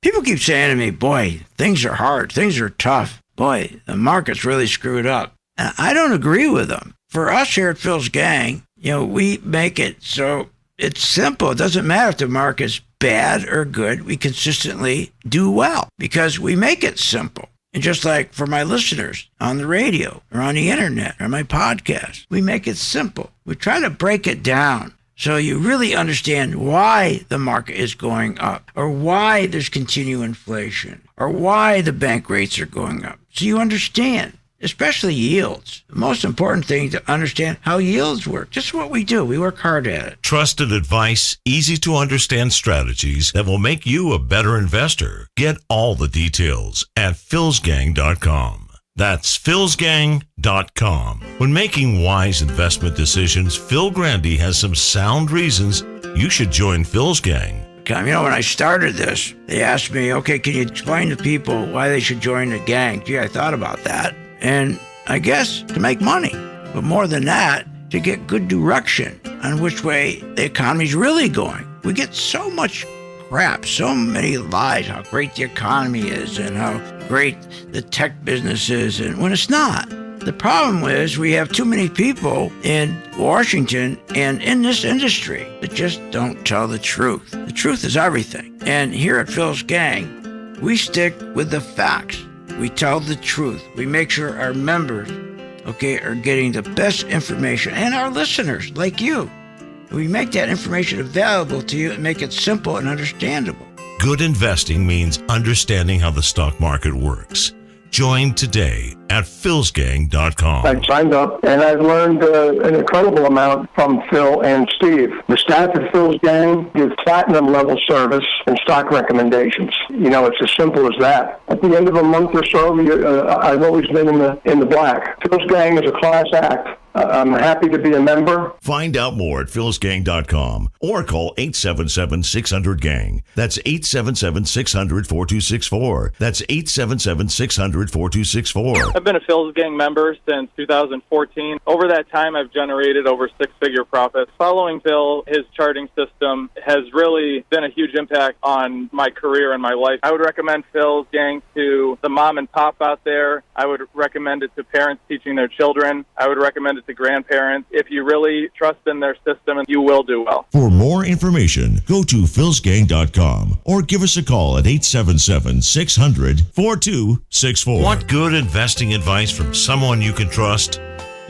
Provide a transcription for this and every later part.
People keep saying to me, boy, things are hard. Things are tough. Boy, the market's really screwed up. And I don't agree with them. For us here at Phil's Gang, we make it so it's simple. It doesn't matter if the market's bad or good. We consistently do well because we make it simple. And just like for my listeners on the radio or on the internet or my podcast, we make it simple. We try to break it down so you really understand why the market is going up or why there's continued inflation or why the bank rates are going up. So you understand, especially yields. The most important thing is to understand how yields work. Just what we do. We work hard at it. Trusted advice, easy to understand strategies that will make you a better investor. Get all the details at philsgang.com. That's philsgang.com. When making wise investment decisions, Phil Grande has some sound reasons you should join Phil's Gang. When I started this, they asked me, okay, can you explain to people why they should join the gang? Gee, I thought about that. And I guess to make money. But more than that, to get good direction on which way the economy's really going. We get so much crap, so many lies, how great the economy is and how great the tech business is, and when it's not. The problem is we have too many people in Washington and in this industry that just don't tell the truth. The truth is everything. And here at Phil's Gang, we stick with the facts. We tell the truth. We make sure our members, are getting the best information, and our listeners, like you. We make that information available to you and make it simple and understandable. Good investing means understanding how the stock market works. Join today at philsgang.com. I signed up, and I've learned an incredible amount from Phil and Steve. The staff at Phil's Gang gives platinum-level service and stock recommendations. It's as simple as that. At the end of a month or so, I've always been in the black. Phil's Gang is a class act. I'm happy to be a member. Find out more at philsgang.com or call 877-600-GANG. That's 877-600-4264. That's 877-600-4264. I've been a Phil's Gang member since 2014. Over that time, I've generated over six-figure profits. Following Phil, his charting system has really been a huge impact on my career and my life. I would recommend Phil's Gang to the mom and pop out there. I would recommend it to parents teaching their children. I would recommend it to grandparents. If you really trust in their system, you will do well. For more information, go to philsgang.com or give us a call at 877-600-4264. Want good investing advice from someone you can trust?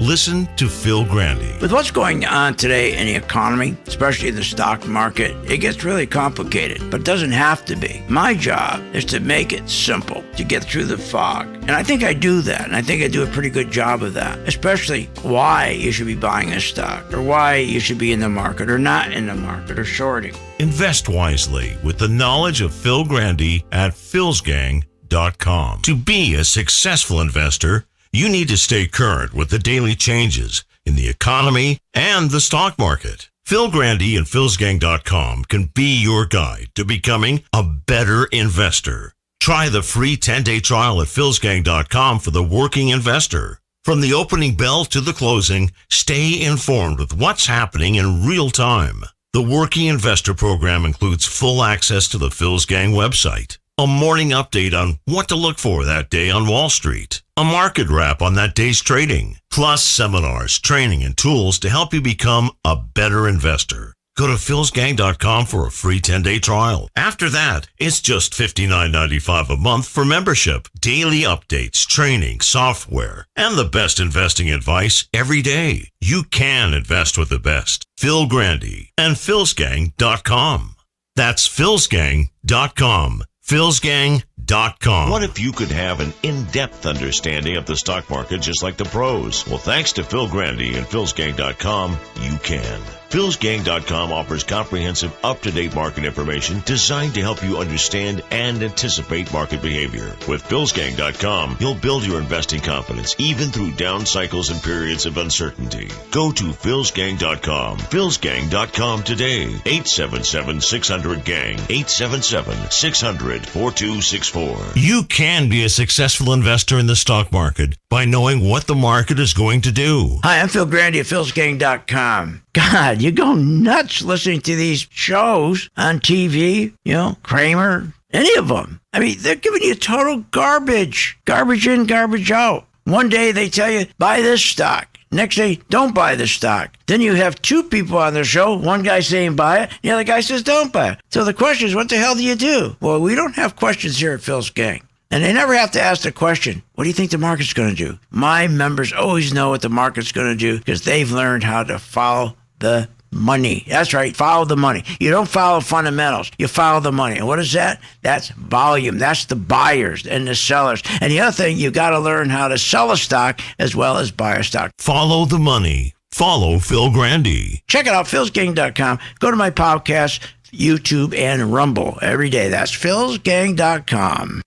Listen to Phil Grande. With what's going on today in the economy, especially in the stock market, it gets really complicated, but it doesn't have to be. My job is to make it simple, to get through the fog. And I think I do that, and I think I do a pretty good job of that, especially why you should be buying a stock, or why you should be in the market, or not in the market, or shorting. Invest wisely with the knowledge of Phil Grande at philsgang.com. To be a successful investor, you need to stay current with the daily changes in the economy and the stock market. Phil Grande and philsgang.com can be your guide to becoming a better investor. Try the free 10-day trial at philsgang.com for the working investor. From the opening bell to the closing, stay informed with what's happening in real time. The Working Investor program includes full access to the Phil's Gang website, a morning update on what to look for that day on Wall Street, a market wrap on that day's trading, plus seminars, training, and tools to help you become a better investor. Go to philsgang.com for a free 10-day trial. After that, it's just $59.95 a month for membership, daily updates, training, software, and the best investing advice every day. You can invest with the best. Phil Grande and philsgang.com. That's philsgang.com. philsgang.com. What if you could have an in-depth understanding of the stock market just like the pros? Well, thanks to Phil Grande and philsgang.com, you can. philsgang.com offers comprehensive, up-to-date market information designed to help you understand and anticipate market behavior. With philsgang.com, you'll build your investing confidence even through down cycles and periods of uncertainty. Go to philsgang.com. philsgang.com today. 877-600-GANG. 877-600-4264. You can be a successful investor in the stock market by knowing what the market is going to do. Hi, I'm Phil Grande at philsgang.com. God, you go nuts listening to these shows on TV, Kramer, Any of them. I mean, they're giving you total garbage. Garbage in, garbage out. One day they tell you, buy this stock. Next day, don't buy the stock. Then you have two people on the show. One guy saying buy it, the other guy says don't buy it. So the question is, what the hell do you do? Well, we don't have questions here at Phil's Gang. And they never have to ask the question, what do you think the market's going to do? My members always know what the market's going to do because they've learned how to follow the money. That's right. Follow the money. You don't follow fundamentals. You follow the money. And what is that? That's volume. That's the buyers and the sellers. And the other thing, you got to learn how to sell a stock as well as buy a stock. Follow the money. Follow Phil Grande. Check it out, philsgang.com. Go to my podcast, YouTube, and Rumble every day. That's philsgang.com.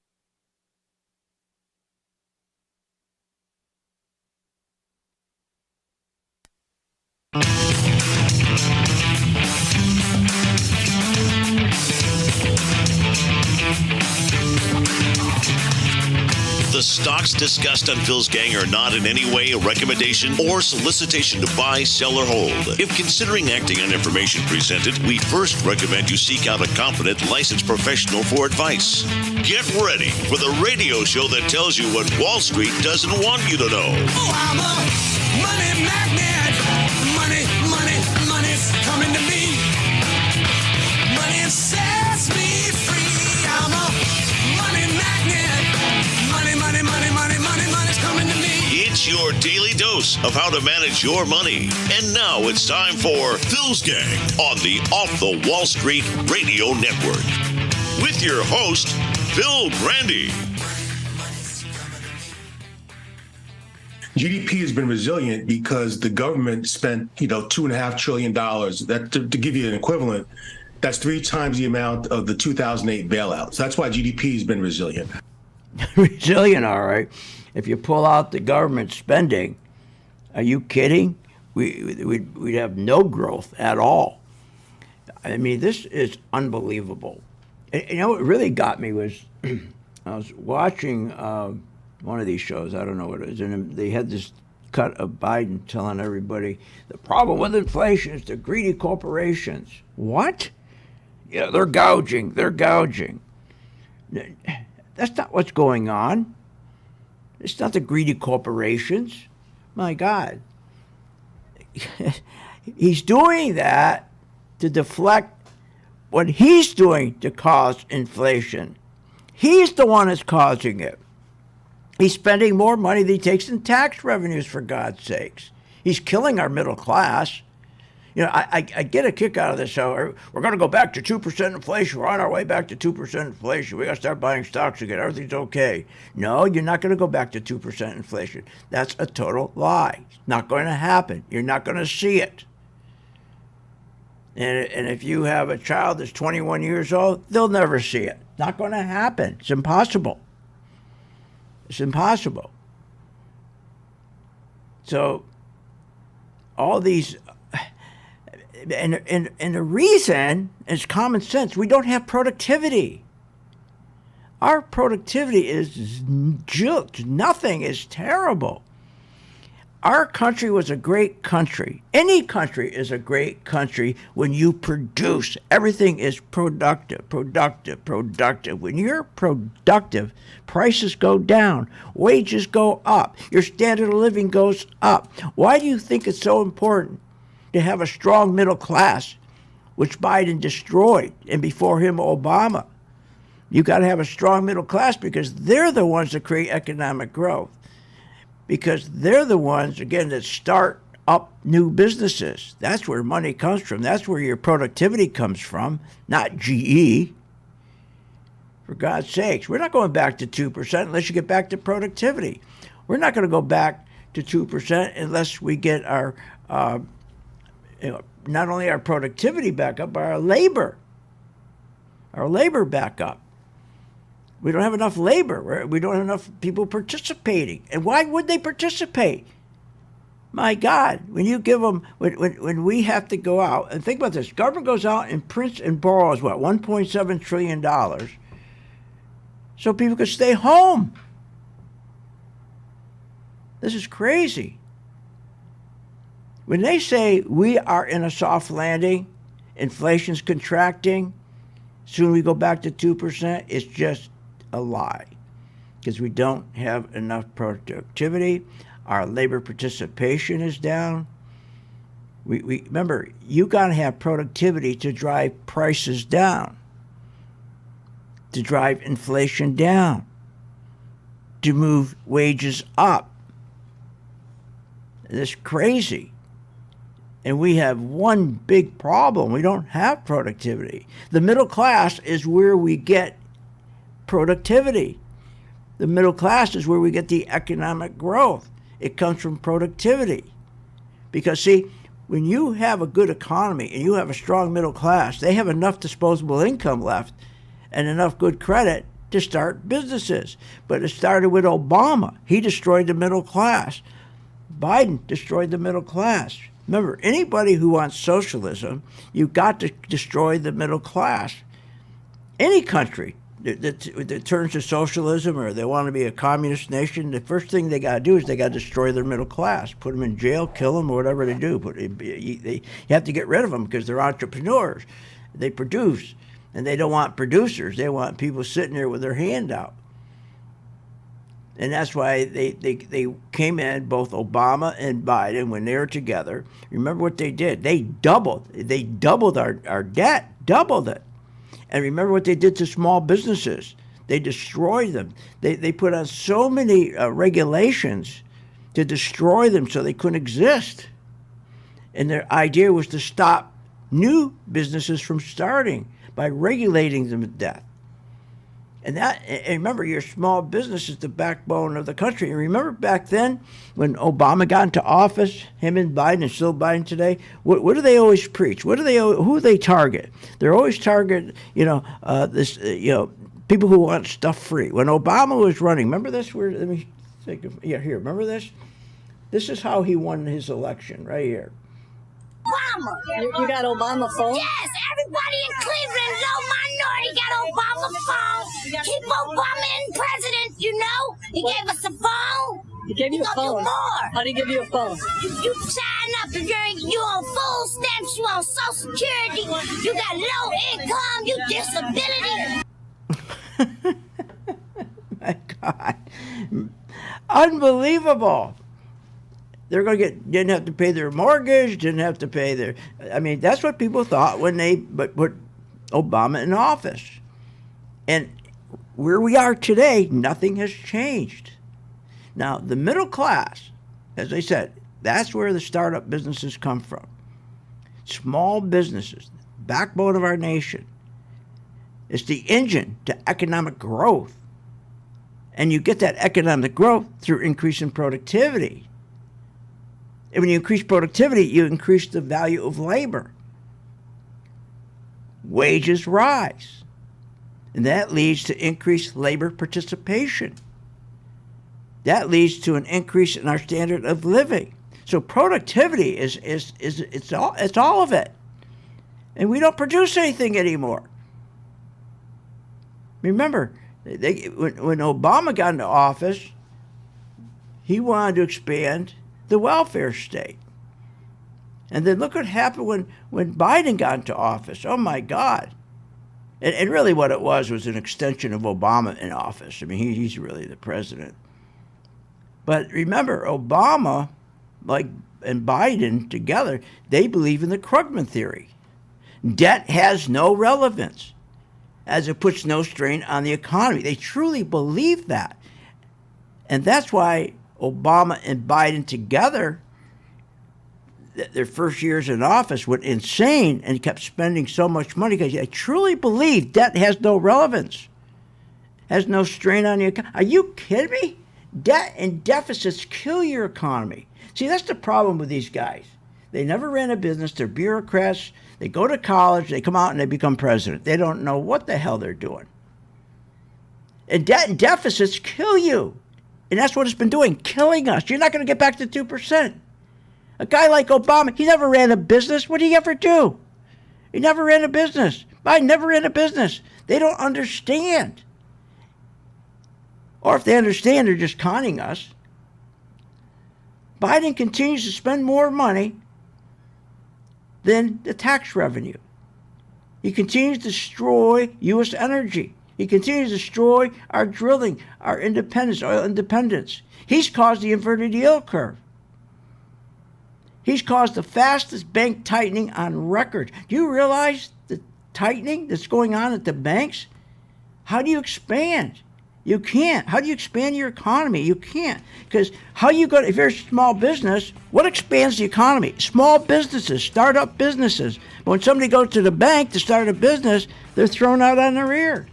The stocks discussed on Phil's Gang are not in any way a recommendation or solicitation to buy, sell, or hold. If considering acting on information presented, we first recommend you seek out a competent, licensed professional for advice. Get ready for the radio show that tells you what Wall Street doesn't want you to know. Oh, I'm a money magnet. Money, money, money's coming to me. Money sets me free. I'm a money magnet. Money, money, money, money, money, money's coming to me. It's your daily dose of how to manage your money. And now it's time for Phil's Gang on the Off the Wall Street Radio Network. With your host, Phil Grande. GDP has been resilient because the government spent, $2.5 trillion. That to give you an equivalent, that's 3 times the amount of the 2008 bailout. So that's why GDP has been resilient. Resilient, all right. If you pull out the government spending, are you kidding? We'd have no growth at all. I mean, this is unbelievable. You know, what really got me was I was watching one of these shows, I don't know what it is, and they had this cut of Biden telling everybody the problem with inflation is the greedy corporations. What? Yeah, they're gouging. That's not what's going on. It's not the greedy corporations. My God. He's doing that to deflect what he's doing to cause inflation. He's the one that's causing it. He's spending more money than he takes in tax revenues, for God's sakes. He's killing our middle class. You know, I get a kick out of this. So we're going to go back to 2% inflation. We're on our way back to 2% inflation. We got to start buying stocks again. Everything's okay. No, you're not going to go back to 2% inflation. That's a total lie. It's not going to happen. You're not going to see it. And if you have a child that's 21 years old, they'll never see it. Not going to happen. It's impossible. It's impossible. So all these... And the reason is common sense. We don't have productivity. Our productivity is nothing. Is terrible. Our country was a great country. Any country is a great country when you produce. Everything is productive. When you're productive, prices go down, wages go up, your standard of living goes up. Why do you think it's so important to have a strong middle class, which Biden destroyed, and before him, Obama? You got to have a strong middle class because they're the ones that create economic growth. Because they're the ones, again, that start up new businesses. That's where money comes from. That's where your productivity comes from, not GE. For God's sakes, we're not going back to 2% unless you get back to productivity. We're not going to go back to 2% unless we get our not only our productivity back up, but our labor back up. We don't have enough labor. We don't have enough people participating. And why would they participate? My God, when you give them, when we have to go out, and think about this, government goes out and prints and borrows, what, $1.7 trillion, so people could stay home. This is crazy. When they say we are in a soft landing, inflation's contracting, Soon we go back to 2%. It's just a lie because we don't have enough productivity. Our labor participation is down. We remember, you got to have productivity to drive prices down, to drive inflation down, to move wages up. It's crazy. And we have one big problem. We don't have productivity. The middle class is where we get productivity. The middle class is where we get the economic growth. It comes from productivity. Because, see, when you have a good economy and you have a strong middle class, they have enough disposable income left and enough good credit to start businesses. But it started with Obama. He destroyed the middle class. Biden destroyed the middle class. Remember, anybody who wants socialism, you've got to destroy the middle class. Any country that turns to socialism or they want to be a communist nation, the first thing they got to do is they got to destroy their middle class, put them in jail, kill them, or whatever they do. But you have to get rid of them because they're entrepreneurs. They produce, and they don't want producers. They want people sitting there with their hand out. And that's why they came in, both Obama and Biden, when they were together. Remember what they did? They doubled our debt, doubled it. And remember what they did to small businesses. They destroyed them. They put on so many regulations to destroy them so they couldn't exist. And their idea was to stop new businesses from starting by regulating them to death. And remember, your small business is the backbone of the country. And remember back then when Obama got into office, him and Biden, and still Biden today, what do they always preach? Who do they target? They're always target, people who want stuff free. When Obama was running, remember this? Let me think of, here, remember this? This is how he won his election, right here. Obama. You got Obama phone? Yes, everybody in Cleveland, no minority got Obama phone. Keep Obama in president, you know. He gave us a phone. He gave you a phone. More. How did he give you a phone? You sign up if you on food stamps, you on Social Security, you got low income, you disability. My God. Unbelievable. They're going to didn't have to pay their mortgage, didn't have to pay their, that's what people thought when they put Obama in office. And where we are today, nothing has changed. Now, the middle class, as I said, that's where the startup businesses come from. Small businesses, backbone of our nation. It's the engine to economic growth. And you get that economic growth through increasing productivity. And when you increase productivity, you increase the value of labor. Wages rise. And that leads to increased labor participation. That leads to an increase in our standard of living. So productivity it's all of it. And we don't produce anything anymore. Remember, when Obama got into office, he wanted to expand the welfare state. And then look what happened when Biden got into office. Oh, my God. And really what it was an extension of Obama in office. He's really the president. But remember, Obama and Biden together, they believe in the Krugman theory. Debt has no relevance, as it puts no strain on the economy. They truly believe that. And that's why Obama and Biden together, their first years in office, went insane and kept spending so much money because I truly believe debt has no relevance, has no strain on the economy. Are you kidding me? Debt and deficits kill your economy. See, that's the problem with these guys. They never ran a business. They're bureaucrats. They go to college. They come out and they become president. They don't know what the hell they're doing. And debt and deficits kill you. And that's what it's been doing, killing us. You're not going to get back to 2%. A guy like Obama, he never ran a business. What did he ever do? He never ran a business. Biden never ran a business. They don't understand. Or if they understand, they're just conning us. Biden continues to spend more money than the tax revenue. He continues to destroy U.S. energy. He continues to destroy our drilling, our independence, oil independence. He's caused the inverted yield curve. He's caused the fastest bank tightening on record. Do you realize the tightening that's going on at the banks? How do you expand? You can't. How do you expand your economy? You can't. Because if you're a small business, what expands the economy? Small businesses, startup businesses. But when somebody goes to the bank to start a business, they're thrown out on the rear.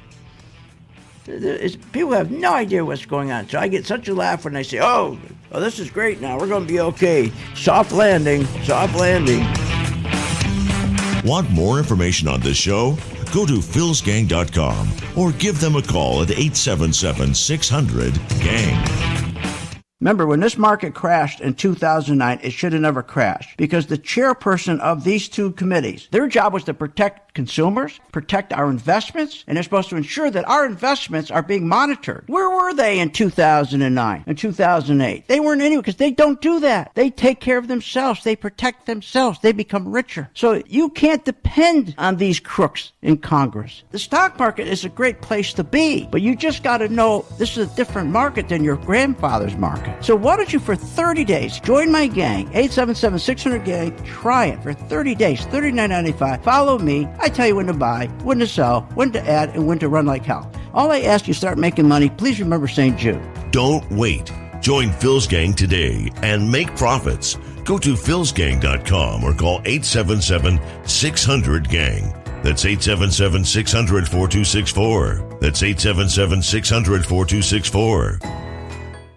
People have no idea what's going on. So I get such a laugh when they say, oh, this is great now. We're going to be okay. Soft landing, soft landing. Want more information on this show? Go to philsgang.com or give them a call at 877-600-GANG. Remember, when this market crashed in 2009, it should have never crashed because the chairperson of these two committees, their job was to protect consumers, protect our investments, and they're supposed to ensure that our investments are being monitored. Where were they in 2009 and 2008? They weren't anywhere because they don't do that. They take care of themselves. They protect themselves. They become richer. So you can't depend on these crooks in Congress. The stock market is a great place to be, but you just got to know this is a different market than your grandfather's market. So why don't you, for 30 days, join my gang, 877-600-GANG, try it for 30 days, $39.95. Follow me. I tell you when to buy, when to sell, when to add, and when to run like hell. All I ask you start making money, please remember St. Jude. Don't wait. Join Phil's Gang today and make profits. Go to philsgang.com or call 877-600-GANG. That's 877-600-4264. That's 877-600-4264.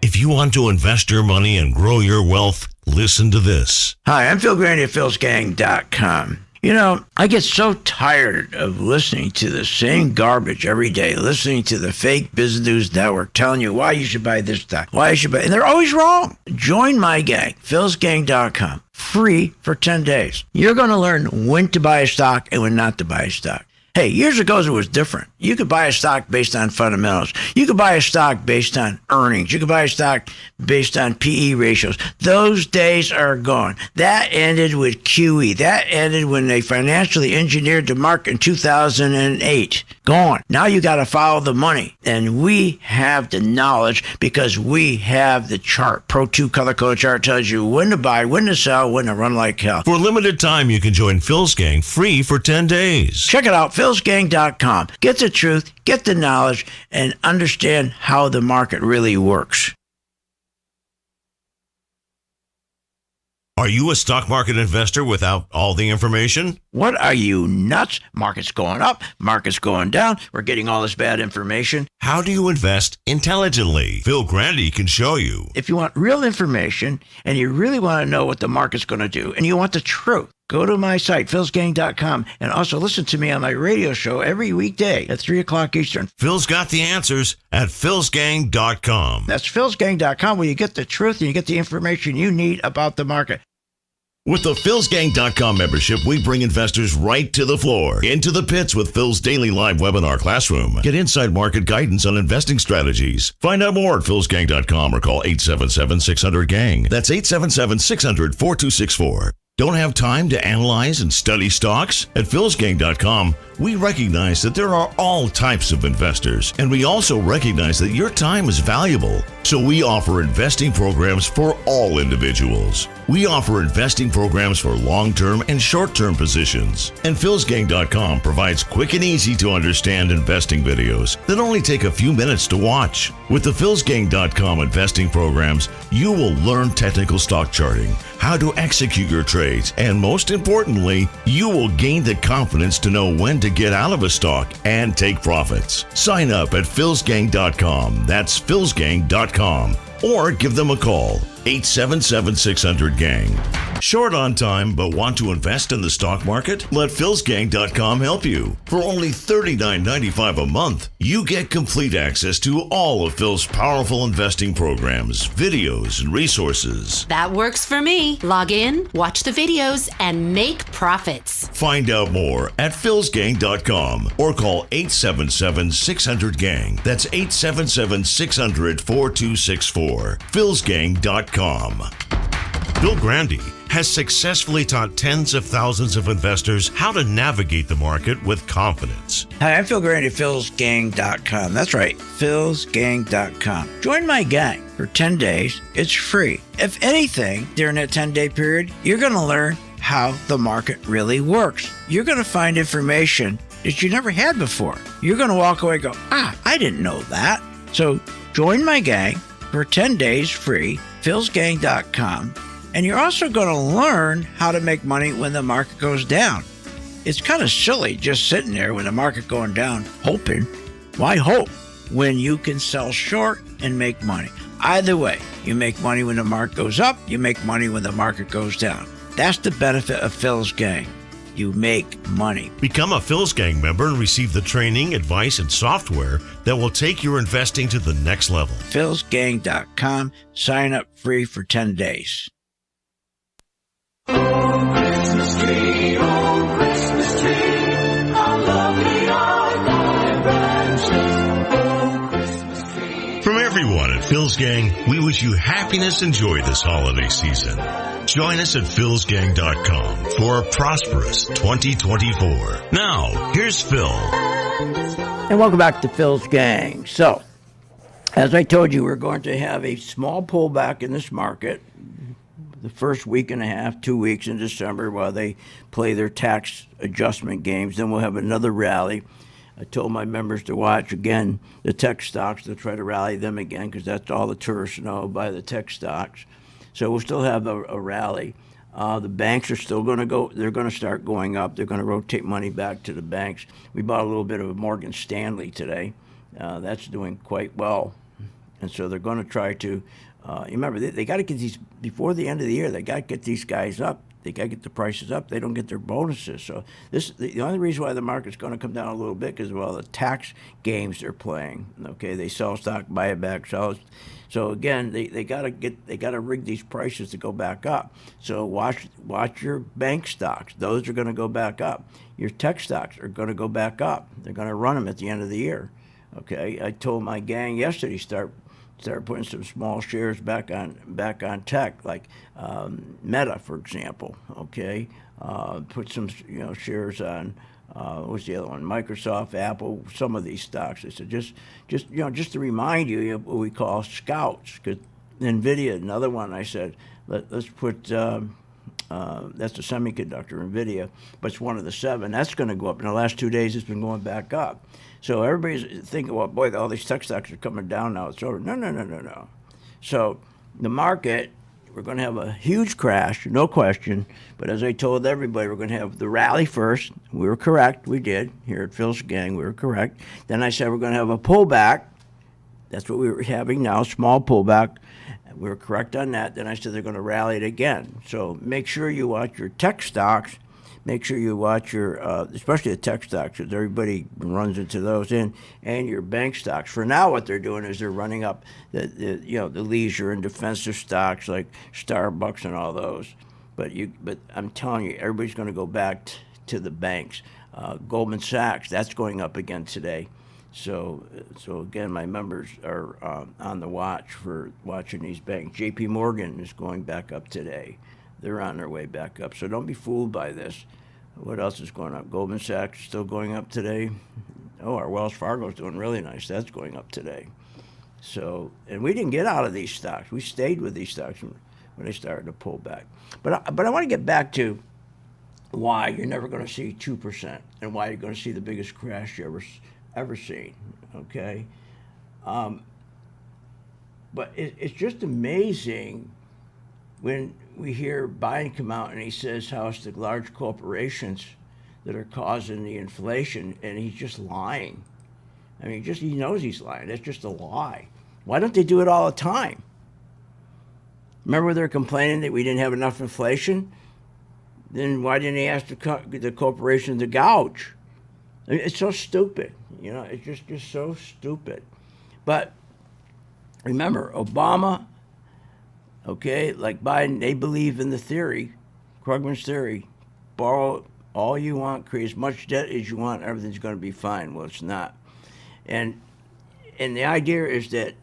If you want to invest your money and grow your wealth, listen to this. Hi, I'm Phil Grande at philsgang.com. You know, I get so tired of listening to the same garbage every day, listening to the fake business news network telling you why you should buy this stock, why you should buy, and they're always wrong. Join my gang, philsgang.com, free for 10 days. You're going to learn when to buy a stock and when not to buy a stock. Hey, years ago it was different. You could buy a stock based on fundamentals. You could buy a stock based on earnings. You could buy a stock based on PE ratios. Those days are gone. That ended with QE. That ended when they financially engineered the market in 2008. Gone. Now you got to follow the money. And we have the knowledge because we have the chart. Pro 2 color code chart tells you when to buy, when to sell, when to run like hell. For a limited time, you can join Phil's Gang free for 10 days. Check it out, philsgang.com. Get the truth, get the knowledge, and understand how the market really works. Are you a stock market investor without all the information? What are you, nuts? Market's going up, market's going down. We're getting all this bad information. How do you invest intelligently? Phil Grande can show you. If you want real information and you really want to know what the market's going to do and you want the truth, go to my site, philsgang.com, and also listen to me on my radio show every weekday at 3 o'clock Eastern. Phil's got the answers at philsgang.com. That's philsgang.com, where you get the truth and you get the information you need about the market. With the philsgang.com membership, we bring investors right to the floor, into the pits with Phil's daily live webinar classroom. Get inside market guidance on investing strategies. Find out more at philsgang.com or call 877-600-GANG. That's 877-600-4264. Don't have time to analyze and study stocks? At philsgang.com, we recognize that there are all types of investors, and we also recognize that your time is valuable. So we offer investing programs for all individuals. We offer investing programs for long-term and short-term positions. And philsgang.com provides quick and easy to understand investing videos that only take a few minutes to watch. With the philsgang.com investing programs, you will learn technical stock charting, how to execute your trades, and most importantly, you will gain the confidence to know when to get out of a stock and take profits. Sign up at philsgang.com. That's philsgang.com. Or give them a call, 877-600-GANG. Short on time but want to invest in the stock market? Let philsgang.com help you. For only $39.95 a month, you get complete access to all of Phil's powerful investing programs, videos, and resources. That works for me. Log in, watch the videos, and make profits. Find out more at philsgang.com or call 877-600-GANG. That's 877-600-4264. philsgang.com. Phil Grande has successfully taught tens of thousands of investors how to navigate the market with confidence. Hi, I'm Phil Grande at philsgang.com. That's right, philsgang.com. Join my gang for 10 days. It's free. If anything, during that 10-day period, you're going to learn how the market really works. You're going to find information that you never had before. You're going to walk away and go, I didn't know that. So join my gang for 10 days free, philsgang.com. And you're also going to learn how to make money when the market goes down. It's kind of silly just sitting there when the market going down, hoping. Why hope when you can sell short and make money? Either way, you make money when the market goes up, you make money when the market goes down. That's the benefit of Phil's Gang. You make money. Become a Phil's Gang member and receive the training, advice, and software that will take your investing to the next level. philsgang.com. Sign up free for 10 days. Oh, Christmas tree, how lovely are thy branches. Oh, Christmas tree. From everyone at Phil's Gang, we wish you happiness and joy this holiday season. Join us at philsgang.com for a prosperous 2024. Now, here's Phil. And welcome back to Phil's Gang. So, as I told you, we're going to have a small pullback in this market the first week and a half, 2 weeks in December while they play their tax adjustment games. Then we'll have another rally. I told my members to watch, again, the tech stocks. They'll try to rally them again because that's all the tourists know, buy the tech stocks. So we'll still have a rally. The banks are still going to go. They're going to start going up. They're going to rotate money back to the banks. We bought a little bit of a Morgan Stanley today. That's doing quite well. And so they're going to try to, you remember, they got to get these, before the end of the year, they got to get these guys up. They got to get the prices up. They don't get their bonuses. So the only reason why the market's going to come down a little bit is, well, the tax games they're playing. Okay, they sell stock, buy it back, sell it. So again, they gotta rig these prices to go back up. So watch your bank stocks; those are going to go back up. Your tech stocks are going to go back up. They're going to run them at the end of the year. Okay, I told my gang yesterday start putting some small shares back on tech, like Meta, for example. Okay, put some shares on. What's the other one? Microsoft, Apple, some of these stocks. I said just to remind you of what we call scouts. Because NVIDIA, another one. I said let's put that's a semiconductor, NVIDIA, but it's one of the 7. That's going to go up. In the last 2 days, it's been going back up. So everybody's thinking, well, boy, all these tech stocks are coming down now. It's over. No. So the market, we're going to have a huge crash, no question. But as I told everybody, we're going to have the rally first. We were correct. We did. Here at Phil's Gang, we were correct. Then I said we're going to have a pullback. That's what we were having now, small pullback. We were correct on that. Then I said they're going to rally it again. So make sure you watch your tech stocks. Make sure you watch your, especially the tech stocks, because everybody runs into those, and your bank stocks. For now, what they're doing is they're running up the leisure and defensive stocks like Starbucks and all those. But I'm telling you, everybody's going to go back to the banks. Goldman Sachs, that's going up again today. So again, my members are on the watch for watching these banks. J.P. Morgan is going back up today. They're on their way back up. So don't be fooled by this. What else is going up? Goldman Sachs is still going up today. Oh, our Wells Fargo is doing really nice. That's going up today. So, and we didn't get out of these stocks. We stayed with these stocks when they started to pull back. But I want to get back to why you're never going to see 2% and why you're going to see the biggest crash you ever seen. Okay, but it's just amazing when we hear Biden come out and he says how it's the large corporations that are causing the inflation, and he's just lying. I mean, he knows he's lying. That's just a lie. Why don't they do it all the time? Remember they're complaining that we didn't have enough inflation? Then why didn't he ask the corporation to gouge? I mean, it's so stupid. It's just so stupid. But remember, Obama, okay, like Biden, they believe in the theory, Krugman's theory, borrow all you want, create as much debt as you want, everything's going to be fine. Well, it's not. And the idea is that,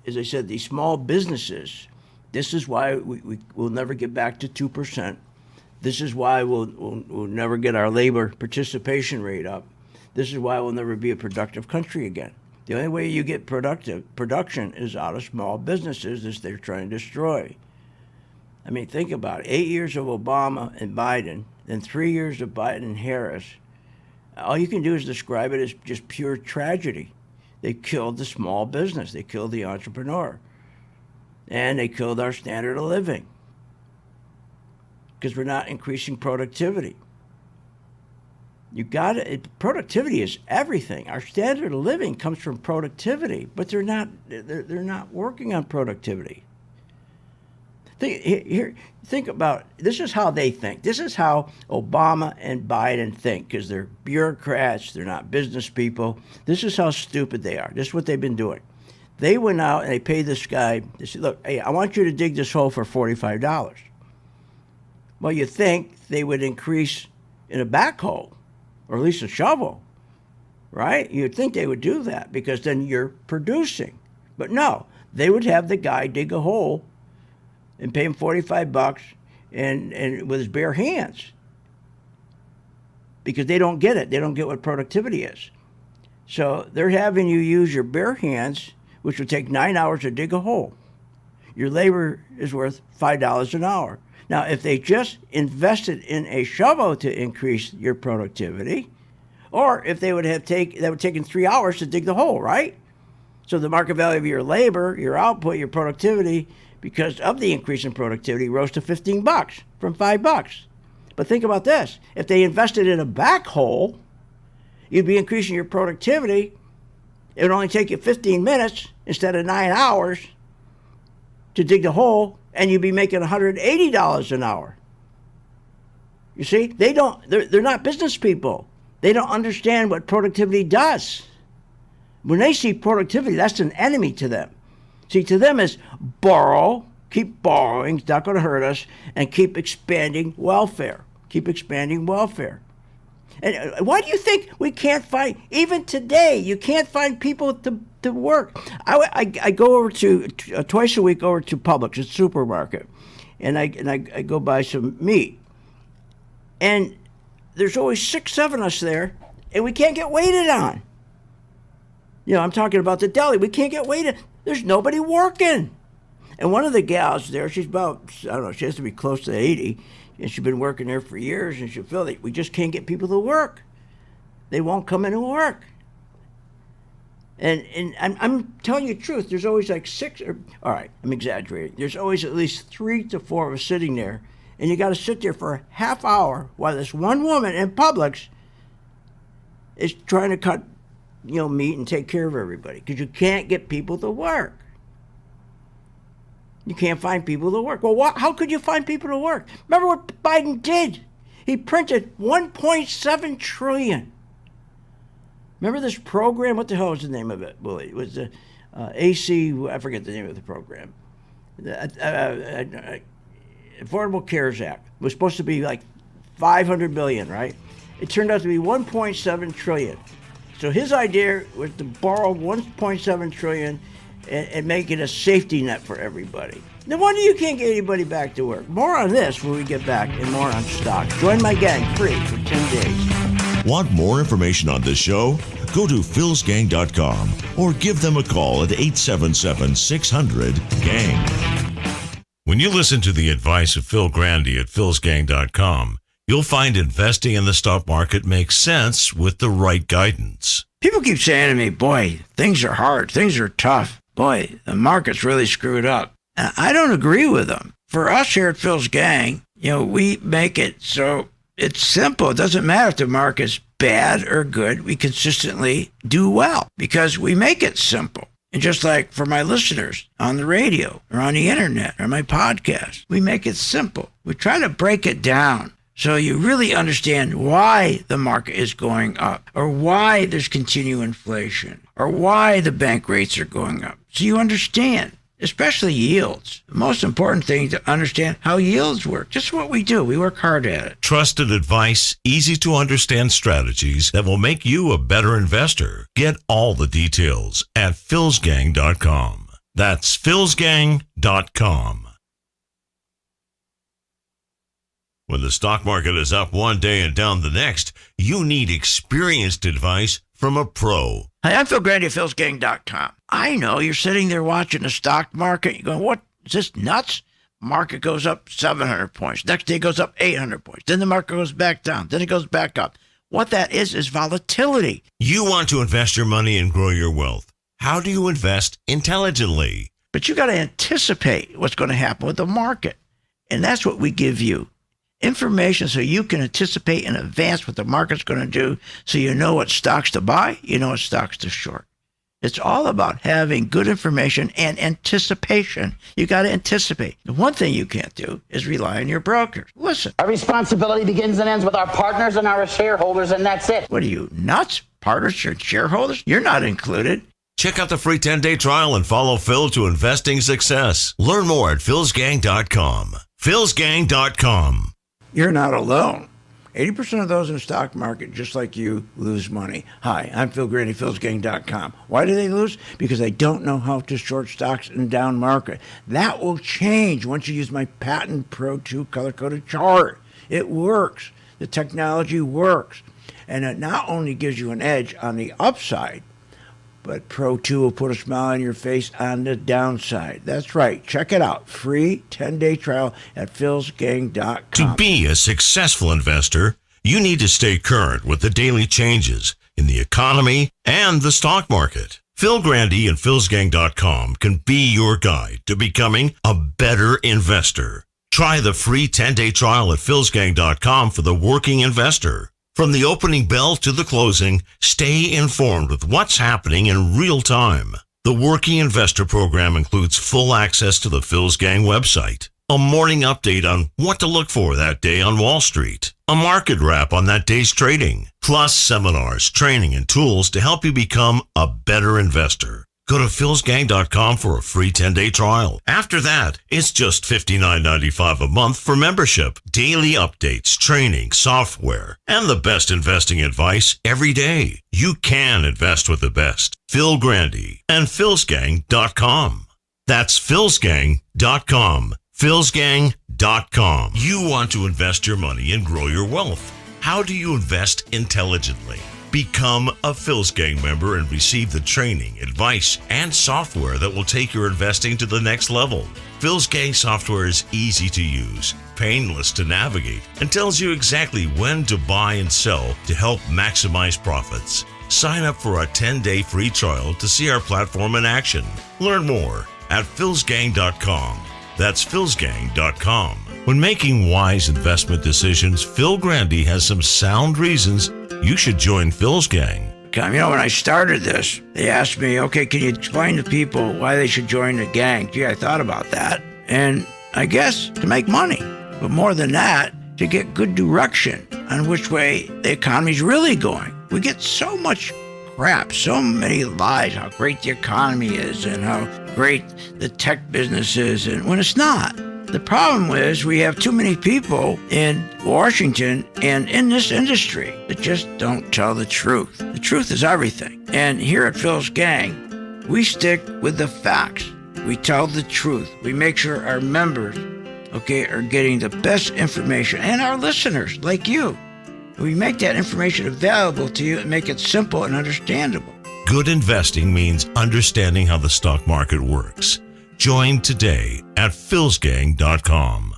as I said, these small businesses, This is why we will never get back to 2%. This is why we'll never get our labor participation rate up. This is why we'll never be a productive country again. The only way you get production is out of small businesses that they're trying to destroy. I mean, think about it. 8 years of Obama and Biden, then 3 years of Biden and Harris. All you can do is describe it as just pure tragedy. They killed the small business. They killed the entrepreneur. And they killed our standard of living because we're not increasing productivity. You got it. Productivity is everything. Our standard of living comes from productivity, but they're not working on productivity. Think about, this is how they think. This is how Obama and Biden think, because they're bureaucrats. They're not business people. This is how stupid they are. This is what they've been doing. They went out and they paid this guy. They said, look, hey, I want you to dig this hole for $45. Well, you think they would increase in a backhoe, or at least a shovel, right? You'd think they would do that because then you're producing. But no, they would have the guy dig a hole and pay him $45 and with his bare hands, because they don't get it. They don't get what productivity is. So they're having you use your bare hands, which would take 9 hours to dig a hole. Your labor is worth $5 an hour. Now, if they just invested in a shovel to increase your productivity, or if they would have taken 3 hours to dig the hole, right? So the market value of your labor, your output, your productivity, because of the increase in productivity, rose to $15 from $5. But think about this. If they invested in a backhoe, you'd be increasing your productivity. It would only take you 15 minutes instead of 9 hours to dig the hole, and you'd be making $180 an hour. You see, they're not business people. They don't understand what productivity does. When they see productivity, that's an enemy to them. See, to them is borrow, keep borrowing, it's not going to hurt us, and keep expanding welfare. Keep expanding welfare. And why do you think we can't find, even today, you can't find people to work? I go over to, twice a week over to Publix, it's a supermarket, and I go buy some meat. And there's always 6, 7 of us there, and we can't get waited on. You know, I'm talking about the deli. We can't get waited. There's nobody working. And one of the gals there, she's about, I don't know, she has to be close to 80, and she's been working there for years, and she feels that we just can't get people to work. They won't come in and work. And I'm telling you the truth, there's always like 6, all right, I'm exaggerating. There's always at least 3 to 4 of us sitting there, and you got to sit there for a half hour while this one woman in Publix is trying to cut, meat and take care of everybody, because you can't get people to work. You can't find people to work. Well, how could you find people to work? Remember what Biden did? He printed $1.7 trillion. Remember this program? What the hell was the name of it? Well, it was the I forget the name of the program. The Affordable Cares Act. It was supposed to be like $500 billion, right? It turned out to be $1.7 trillion. So his idea was to borrow $1.7 trillion and make it a safety net for everybody. No wonder you can't get anybody back to work. More on this when we get back, and more on stocks. Join my gang free for 10 days. Want more information on this show? Go to philsgang.com or give them a call at 877-600-GANG. When you listen to the advice of Phil Grande at philsgang.com, you'll find investing in the stock market makes sense with the right guidance. People keep saying to me, boy, things are hard, things are tough. Boy, the market's really screwed up. And I don't agree with them. For us here at Phil's Gang, we make it so it's simple. It doesn't matter if the market's bad or good. We consistently do well because we make it simple. And just like for my listeners on the radio or on the internet or my podcast, we make it simple. We try to break it down so you really understand why the market is going up, or why there's continued inflation, or why the bank rates are going up. So you understand, especially yields. The most important thing to understand how yields work. Just what we do. We work hard at it. Trusted advice, easy to understand strategies that will make you a better investor. Get all the details at philsgang.com. That's philsgang.com. When the stock market is up one day and down the next, you need experienced advice from a pro. Hi, I'm Phil Grande of philsgang.com. I know you're sitting there watching the stock market. You're going, what? Is this nuts? Market goes up 700 points. Next day it goes up 800 points. Then the market goes back down. Then it goes back up. What that is volatility. You want to invest your money and grow your wealth. How do you invest intelligently? But you got to anticipate what's going to happen with the market. And that's what we give you. Information so you can anticipate in advance what the market's going to do, so you know what stocks to buy, you know what stocks to short. It's all about having good information and anticipation. You got to anticipate. The one thing you can't do is rely on your brokers. Listen. Our responsibility begins and ends with our partners and our shareholders, and that's it. What are you, nuts? Partners or shareholders? You're not included. Check out the free 10-day trial and follow Phil to investing success. Learn more at philsgang.com. philsgang.com. You're not alone. 80% of those in the stock market, just like you, lose money. Hi, I'm Phil Grande, philsgang.com. Why do they lose? Because they don't know how to short stocks in a down market. That will change once you use my patent Pro 2 color-coded chart. It works. The technology works. And it not only gives you an edge on the upside, but Pro 2 will put a smile on your face on the downside. That's right. Check it out. Free 10-day trial at philsgang.com. To be a successful investor, you need to stay current with the daily changes in the economy and the stock market. Phil Grande and philsgang.com can be your guide to becoming a better investor. Try the free 10-day trial at philsgang.com for the working investor. From the opening bell to the closing, stay informed with what's happening in real time. The Working Investor Program includes full access to the Phil's Gang website, a morning update on what to look for that day on Wall Street, a market wrap on that day's trading, plus seminars, training, and tools to help you become a better investor. Go to philsgang.com for a free 10-day trial. After that, it's just $59.95 a month for membership, daily updates, training, software, and the best investing advice every day. You can invest with the best. Phil Grande and philsgang.com. That's philsgang.com. philsgang.com. You want to invest your money and grow your wealth. How do you invest intelligently? Become a Phil's Gang member and receive the training, advice, and software that will take your investing to the next level. Phil's Gang software is easy to use, painless to navigate, and tells you exactly when to buy and sell to help maximize profits. Sign up for a 10-day free trial to see our platform in action. Learn more at philsgang.com. That's philsgang.com. When making wise investment decisions, Phil Grande has some sound reasons you should join Phil's Gang. You know, when I started this, they asked me, okay, can you explain to people why they should join the gang? Gee, I thought about that. And I guess to make money. But more than that, to get good direction on which way the economy's really going. We get so much crap, so many lies, how great the economy is and how great the tech business is, and when it's not. The problem is we have too many people in Washington and in this industry that just don't tell the truth. The truth is everything. And here at Phil's Gang, we stick with the facts. We tell the truth. We make sure our members, are getting the best information, and our listeners, like you. We make that information available to you and make it simple and understandable. Good investing means understanding how the stock market works. Join today at philsgang.com.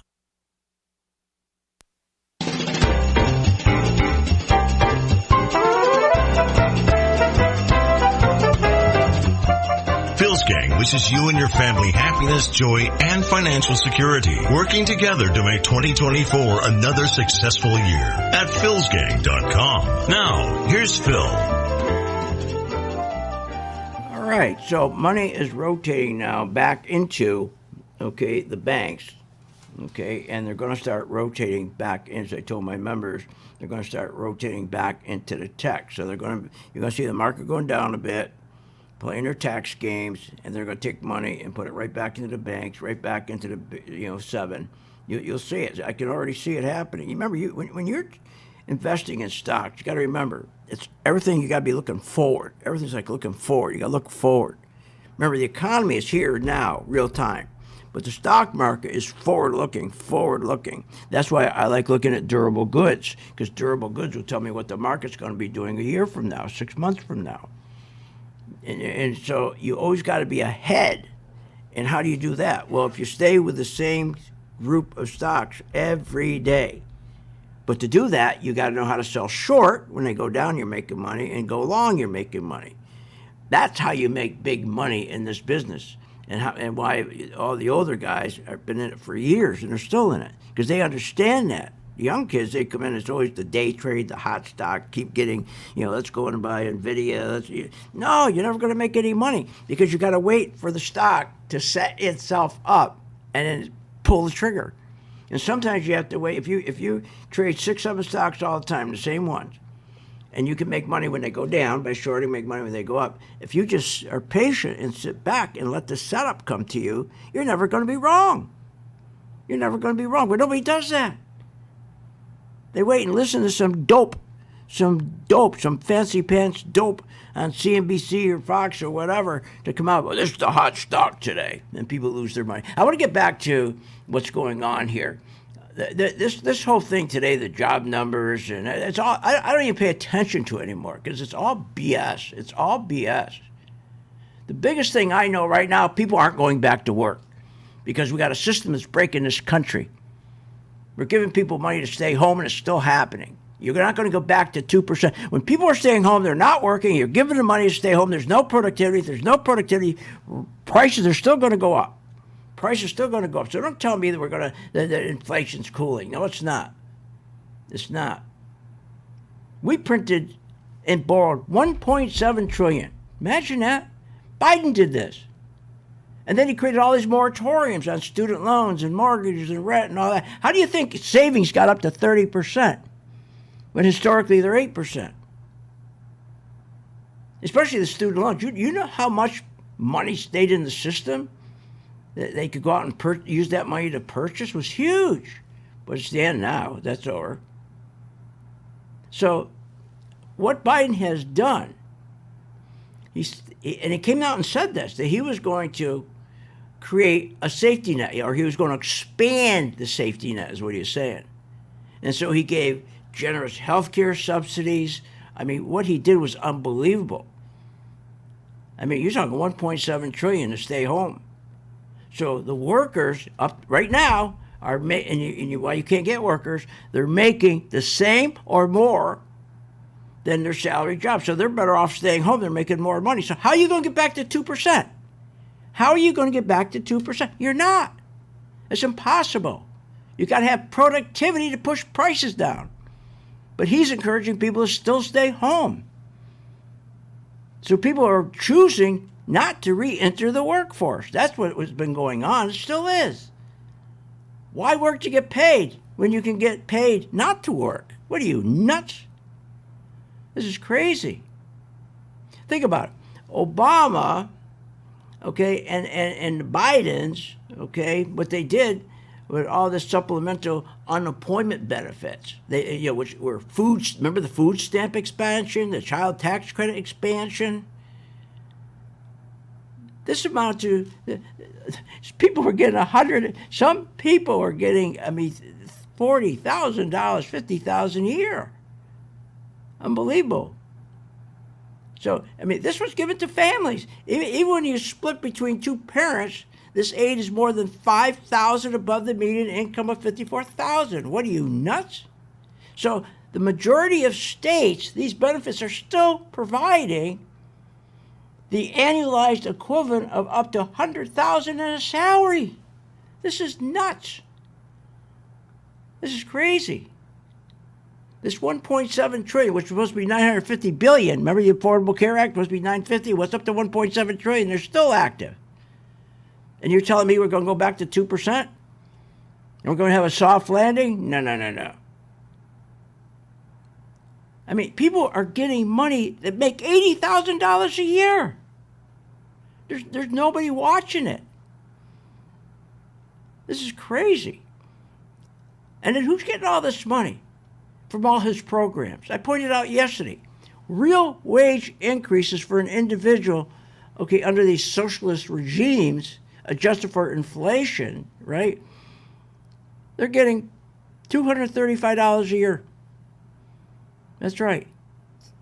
Phil's Gang wishes you and your family happiness, joy, and financial security, working together to make 2024 another successful year at philsgang.com. Now, here's Phil. All right, so money is rotating now back into, the banks, and they're going to start rotating back, as I told my members, they're going to start rotating back into the tech. So you're going to see the market going down a bit, playing their tax games, and they're going to take money and put it right back into the banks, right back into the, seven. You'll see it. I can already see it happening. You remember, when you're investing in stocks, you got to remember, it's everything. You got to be looking forward. Everything's like looking forward. You got to look forward. Remember, the economy is here now, real time. But the stock market is forward-looking. That's why I like looking at durable goods, because durable goods will tell me what the market's going to be doing a year from now, 6 months from now. And so you always got to be ahead. And how do you do that? Well, if you stay with the same group of stocks every day. But to do that, you got to know how to sell short. When they go down, you're making money, and go long, you're making money. That's how you make big money in this business. And why all the older guys have been in it for years and they're still in it, because they understand that. The young kids, they come in, it's always the day trade, the hot stock, keep getting, let's go in and buy NVIDIA. No, you're never going to make any money, because you got to wait for the stock to set itself up and then pull the trigger. And sometimes you have to wait. If you trade 6, 7 stocks all the time, the same ones, and you can make money when they go down by shorting, make money when they go up. If you just are patient and sit back and let the setup come to you, you're never going to be wrong. You're never going to be wrong. But nobody does that. They wait and listen to some fancy pants dope on CNBC or Fox or whatever to come out. Well, this is the hot stock today. And people lose their money. I want to get back to what's going on here. This whole thing today, the job numbers, and it's all, I don't even pay attention to it anymore, because it's all BS. It's all BS. The biggest thing I know right now, people aren't going back to work, because we got a system that's breaking this country. We're giving people money to stay home, and it's still happening. You're not going to go back to 2%. When people are staying home, they're not working. You're giving them money to stay home. There's no productivity. If there's no productivity, prices are still going to go up. Price is still going to go up. So don't tell me that that inflation's cooling. No, it's not. It's not. We printed and borrowed $1.7 trillion. Imagine that. Biden did this. And then he created all these moratoriums on student loans and mortgages and rent and all that. How do you think savings got up to 30% when historically they're 8%? Especially the student loans. You know how much money stayed in the system? They could go out and use that money to purchase was huge. But it's the end now. That's over. So what Biden has done, and he came out and said this, that he was going to create a safety net, or he was going to expand the safety net, is what he was saying. And so he gave generous health care subsidies. I mean, what he did was unbelievable. I mean, you're talking $1.7 trillion to stay home. So the workers up right now are why you can't get workers, they're making the same or more than their salary jobs. So they're better off staying home. They're making more money. So how are you going to get back to 2%? How are you going to get back to 2%? You're not. It's impossible. You got to have productivity to push prices down. But he's encouraging people to still stay home. So people are choosing not to re-enter the workforce. That's what has been going on. It still is. Why work to get paid when you can get paid not to work? What are you, nuts? This is crazy. Think about it. Obama, okay, and the Bidens, okay, what they did with all this supplemental unemployment benefits, which were food. Remember the food stamp expansion, the child tax credit expansion. This amount to people were getting some people are getting, $40,000, $50,000 a year. Unbelievable. So, this was given to families. Even when you split between two parents, this aid is more than $5,000 above the median income of $54,000. What are you, nuts? So the majority of states, these benefits are still providing the annualized equivalent of up to $100,000 in a salary. This is nuts. This is crazy. This $1.7 trillion, which was supposed to be $950 billion. Remember the Affordable Care Act was supposed to be $950. What's up to $1.7 trillion? They're still active. And you're telling me we're going to go back to 2%? And we're going to have a soft landing? No. People are getting money that make $80,000 a year. There's nobody watching it. This is crazy. And then who's getting all this money from all his programs? I pointed out yesterday, real wage increases for an individual, okay, under these socialist regimes, adjusted for inflation, right? They're getting $235 a year. That's right.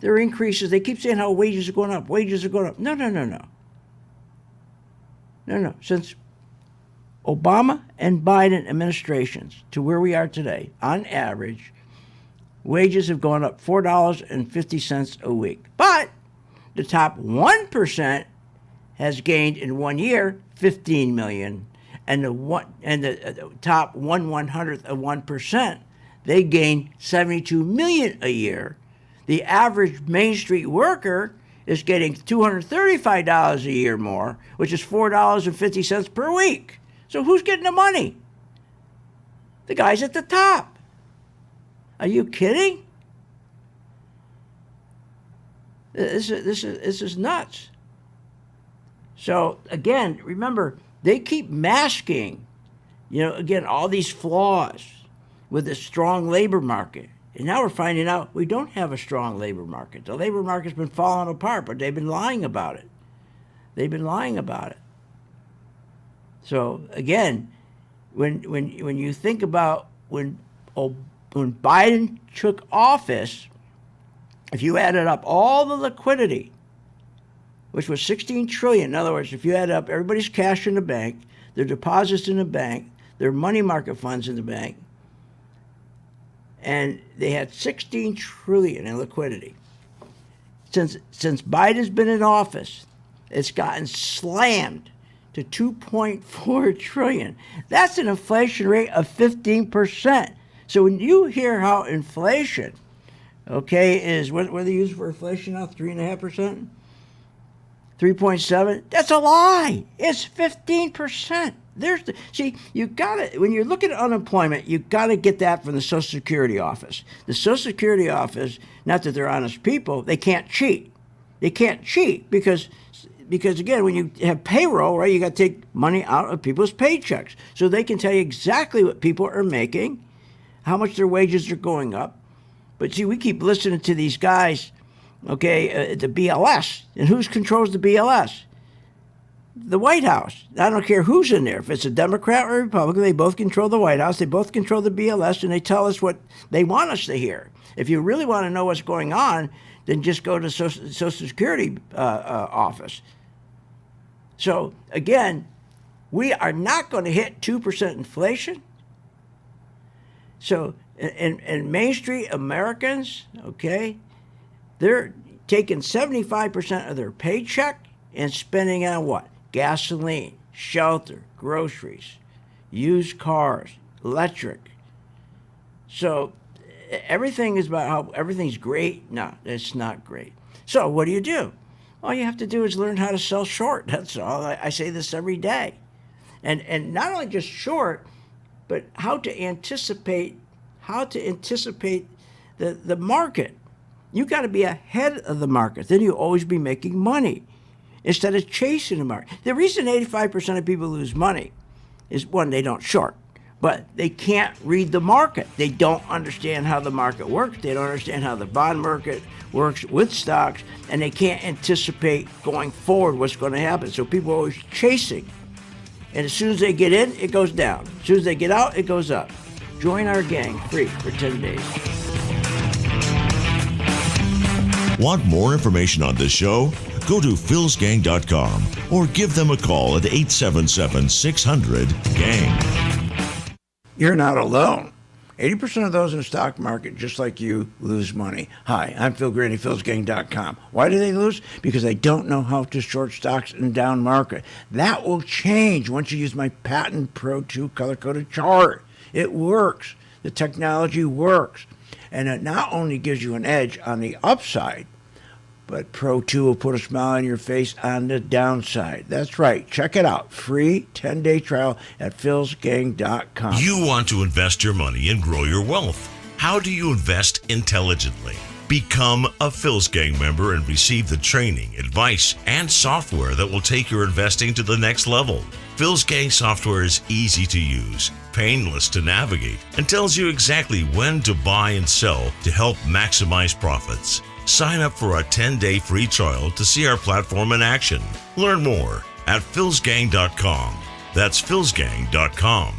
Their increases, they keep saying how wages are going up. Wages are going up. No. Since Obama and Biden administrations to where we are today, on average, wages have gone up $4.50 a week. But the top 1% has gained in 1 year $15 million, and the top 1/100th of 1%, they gain $72 million a year. The average Main Street worker is getting $235 a year more, which is $4.50 per week. So who's getting the money? The guys at the top. Are you kidding? This is nuts. So again, remember, they keep masking, again, all these flaws with a strong labor market. And now we're finding out we don't have a strong labor market. The labor market's been falling apart, but they've been lying about it. So again, when you think about when Biden took office, if you added up all the liquidity, which was $16 trillion, in other words, if you add up everybody's cash in the bank, their deposits in the bank, their money market funds in the bank, and they had $16 trillion in liquidity. Since Biden's been in office, it's gotten slammed to $2.4 trillion. That's an inflation rate of 15%. So when you hear how inflation, is what do they use for inflation now? 3.5%? 3.7? That's a lie. It's 15%. You gotta, when you're looking at unemployment, you gotta get that from the Social Security office. The Social Security office, not that they're honest people, they can't cheat. They can't cheat because again, when you have payroll, right, you got to take money out of people's paychecks. So they can tell you exactly what people are making, how much their wages are going up. But see, we keep listening to these guys, the BLS. And who controls the BLS? The White House. I don't care who's in there. If it's a Democrat or a Republican, they both control the White House. They both control the BLS, and they tell us what they want us to hear. If you really want to know what's going on, then just go to Social Security office. So, again, we are not going to hit 2% inflation. So, and Main Street Americans, they're taking 75% of their paycheck and spending on what? Gasoline, shelter, groceries, used cars, electric. So everything is about how everything's great. No, it's not great. So what do? All you have to do is learn how to sell short. That's all. I say this every day. And not only just short, but how to anticipate the market. You got to be ahead of the market. Then you'll always be making money instead of chasing the market. The reason 85% of people lose money is, one, they don't short, but they can't read the market. They don't understand how the market works. They don't understand how the bond market works with stocks, and they can't anticipate going forward what's going to happen. So people are always chasing. And as soon as they get in, it goes down. As soon as they get out, it goes up. Join our gang free for 10 days. Want more information on this show? Go to philsgang.com or give them a call at 877-600-GANG. You're not alone. 80% of those in the stock market, just like you, lose money. Hi, I'm Phil Grande, philsgang.com. Why do they lose? Because they don't know how to short stocks in a down market. That will change once you use my patent Pro 2 color-coded chart. It works. The technology works. And it not only gives you an edge on the upside, but Pro 2 will put a smile on your face on the downside. That's right. Check it out. Free 10-day trial at philsgang.com. You want to invest your money and grow your wealth. How do you invest intelligently? Become a Phil's Gang member and receive the training, advice, and software that will take your investing to the next level. Phil's Gang software is easy to use, painless to navigate, and tells you exactly when to buy and sell to help maximize profits. Sign up for a 10-day free trial to see our platform in action. Learn more at philsgang.com. That's philsgang.com.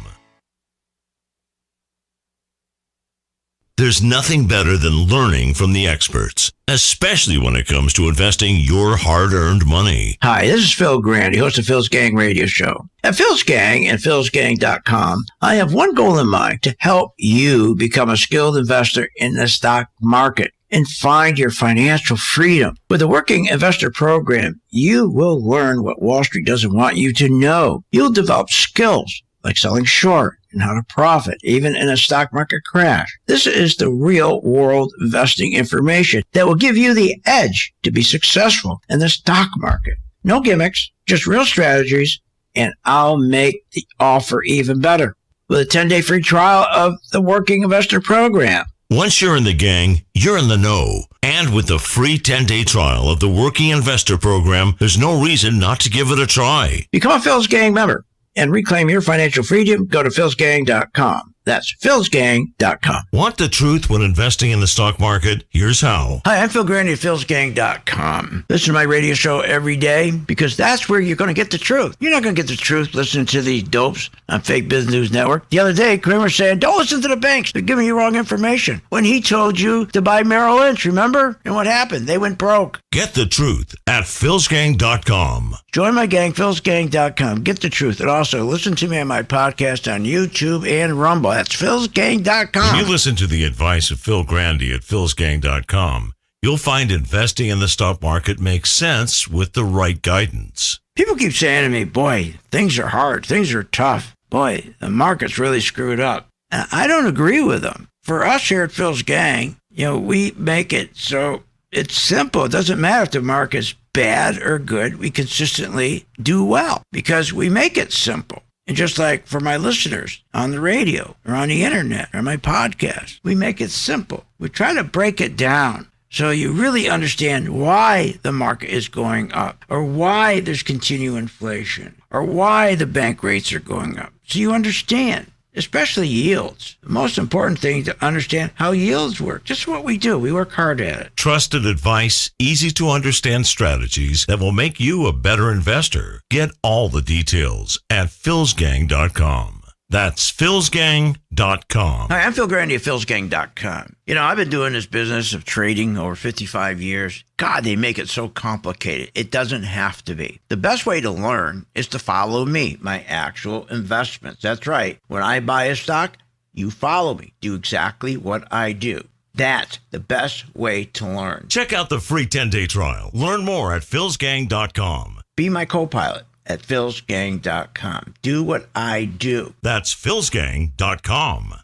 There's nothing better than learning from the experts, especially when it comes to investing your hard-earned money. Hi, this is Phil Grande, host of Phil's Gang Radio Show. At Phil's Gang and philsgang.com, I have one goal in mind: to help you become a skilled investor in the stock market and find your financial freedom. With the Working Investor Program, you will learn what Wall Street doesn't want you to know. You'll develop skills like selling short and how to profit, even in a stock market crash. This is the real world investing information that will give you the edge to be successful in the stock market. No gimmicks, just real strategies, and I'll make the offer even better with a 10-day free trial of the Working Investor Program. Once you're in the gang, you're in the know. And with the free 10-day trial of the Working Investor Program, there's no reason not to give it a try. Become a Phil's Gang member and reclaim your financial freedom. Go to philsgang.com. That's philsgang.com. Want the truth when investing in the stock market? Here's how. Hi, I'm Phil Grande at philsgang.com. Listen to my radio show every day because that's where you're going to get the truth. You're not going to get the truth listening to these dopes on Fake Business News Network. The other day, Kramer saying, don't listen to the banks. They're giving you wrong information. When he told you to buy Merrill Lynch, remember? And what happened? They went broke. Get the truth at philsgang.com. Join my gang, philsgang.com. Get the truth. And also listen to me on my podcast on YouTube and Rumble. That's philsgang.com. If you listen to the advice of Phil Grande at philsgang.com, you'll find investing in the stock market makes sense with the right guidance. People keep saying to me, boy, things are hard. Things are tough. Boy, the market's really screwed up. And I don't agree with them. For us here at Phil's Gang, we make it so it's simple. It doesn't matter if the market's bad or good. We consistently do well because we make it simple. And just like for my listeners on the radio or on the internet or my podcast, we make it simple. We try to break it down so you really understand why the market is going up or why there's continued inflation or why the bank rates are going up. So you understand, especially yields. The most important thing to understand how yields work. Just what we do. We work hard at it. Trusted advice, easy to understand strategies that will make you a better investor. Get all the details at philsgang.com. That's philsgang.com. Hi, I'm Phil Grande at philsgang.com. I've been doing this business of trading over 55 years. God, they make it so complicated. It doesn't have to be. The best way to learn is to follow me, my actual investments. That's right. When I buy a stock, you follow me. Do exactly what I do. That's the best way to learn. Check out the free 10-day trial. Learn more at philsgang.com. Be my co-pilot at philsgang.com. Do what I do. That's philsgang.com.